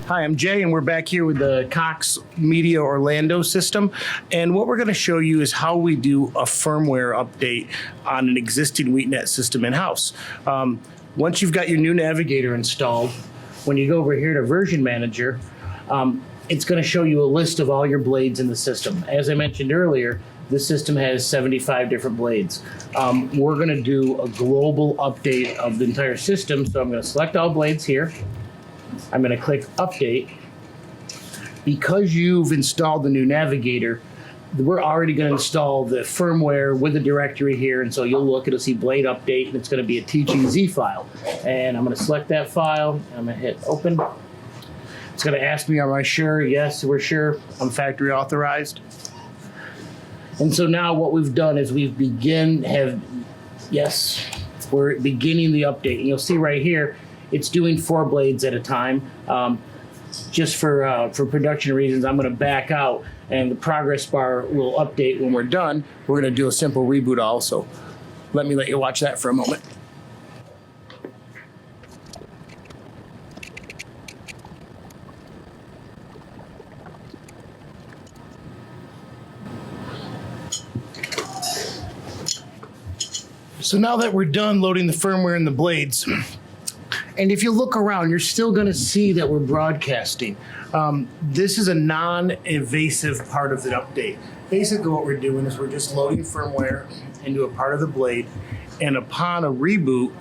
Hi, I'm Jay, and we're back here with the Cox Media Orlando system. And what we're going to show you is how we do a firmware update on an existing WheatNet system in-house. Once you've got your new navigator installed, when you go over here to Version Manager, it's going to show you a list of all your blades in the system. As I mentioned earlier, this system has 75 different blades. We're going to do a global update of the entire system, so I'm going to select all blades here. I'm going to click Update. Because you've installed the new navigator, we're already going to install the firmware with the directory here, and so you'll look, it'll see Blade Update, and it's going to be a TGZ file. And I'm going to select that file, and I'm going to hit Open. It's going to ask me, am I sure? Yes, we're sure. I'm factory authorized. And so now what we've done is we're beginning the update. And you'll see right here, it's doing 4 blades at a time. Just for production reasons, I'm going to back out, and the progress bar will update when we're done. We're going to do a simple reboot also. Let you watch that for a moment. So now that we're done loading the firmware and the blades, and if you look around, you're still going to see that we're broadcasting. This is a non-invasive part of the update. Basically what we're doing is we're just loading firmware into a part of the blade, and upon a reboot,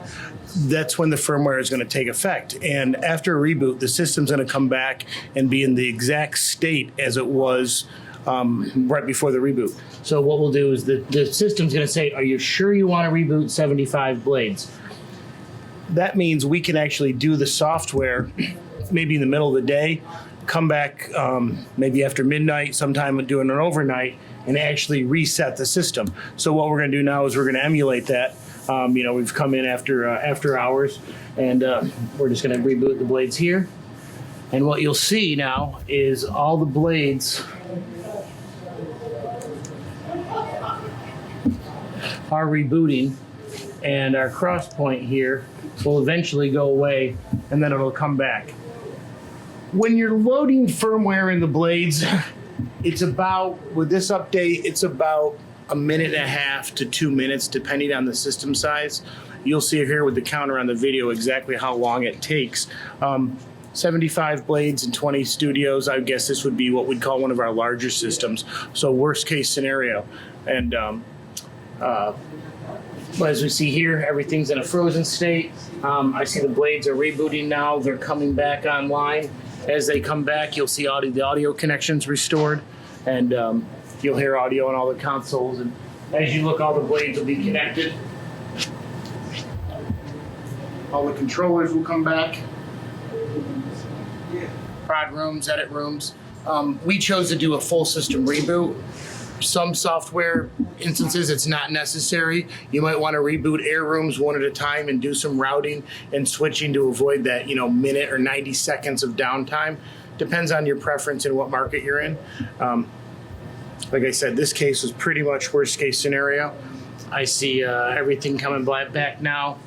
that's when the firmware is going to take effect. And after a reboot, the system's going to come back and be in the exact state as it was right before the reboot. So what we'll do is the system's going to say, are you sure you want to reboot 75 blades? That means we can actually do the software maybe in the middle of the day, come back maybe after midnight, sometime doing an overnight, and actually reset the system. So what we're going to do now is we're going to emulate that. We've come in after hours, and we're just going to reboot the blades here. And what you'll see now is all the blades are rebooting, and our cross point here will eventually go away, and then it'll come back. When you're loading firmware in the blades, with this update, it's about 1.5 to 2 minutes, depending on the system size. You'll see here with the counter on the video exactly how long it takes. 75 blades and 20 studios, I guess this would be what we'd call one of our larger systems. So worst case scenario. And as we see here, everything's in a frozen state. I see the blades are rebooting now. They're coming back online. As they come back, you'll see the audio connections restored, and you'll hear audio on all the consoles. And as you look, all the blades will be connected. All the controllers will come back. Prod rooms, edit rooms. We chose to do a full system reboot. Some software instances, it's not necessary. You might want to reboot air rooms one at a time and do some routing and switching to avoid that, minute or 90 seconds of downtime. Depends on your preference and what market you're in. Like I said, this case was pretty much worst case scenario. I see everything coming back now.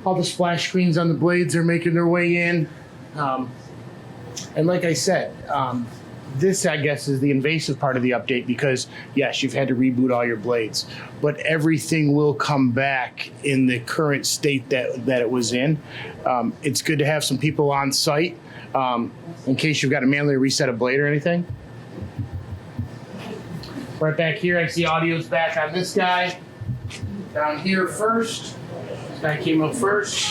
All the splash screens on the blades are making their way in. And like I said, this, I guess, is the invasive part of the update because, yes, you've had to reboot all your blades, but everything will come back in the current state that it was in. It's good to have some people on site in case you've got to manually reset a blade or anything. Right back here, I see audio's back on this guy. Down here first. This guy came up first.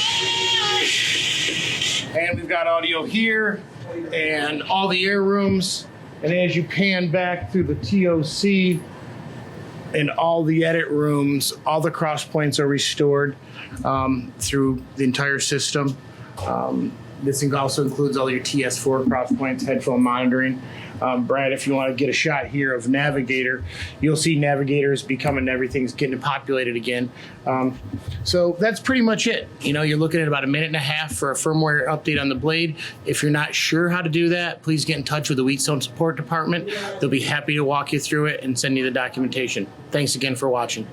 And we've got audio here and all the air rooms. And as you pan back through the TOC and all the edit rooms, all the cross points are restored through the entire system. This also includes all your TS4 cross points, headphone monitoring. Brad, if you want to get a shot here of Navigator, you'll see Navigator is becoming, everything's getting populated again. So that's pretty much it. You're looking at about 1.5 minutes for a firmware update on the blade. If you're not sure how to do that, please get in touch with the Wheatstone support department. They'll be happy to walk you through it and send you the documentation. Thanks again for watching.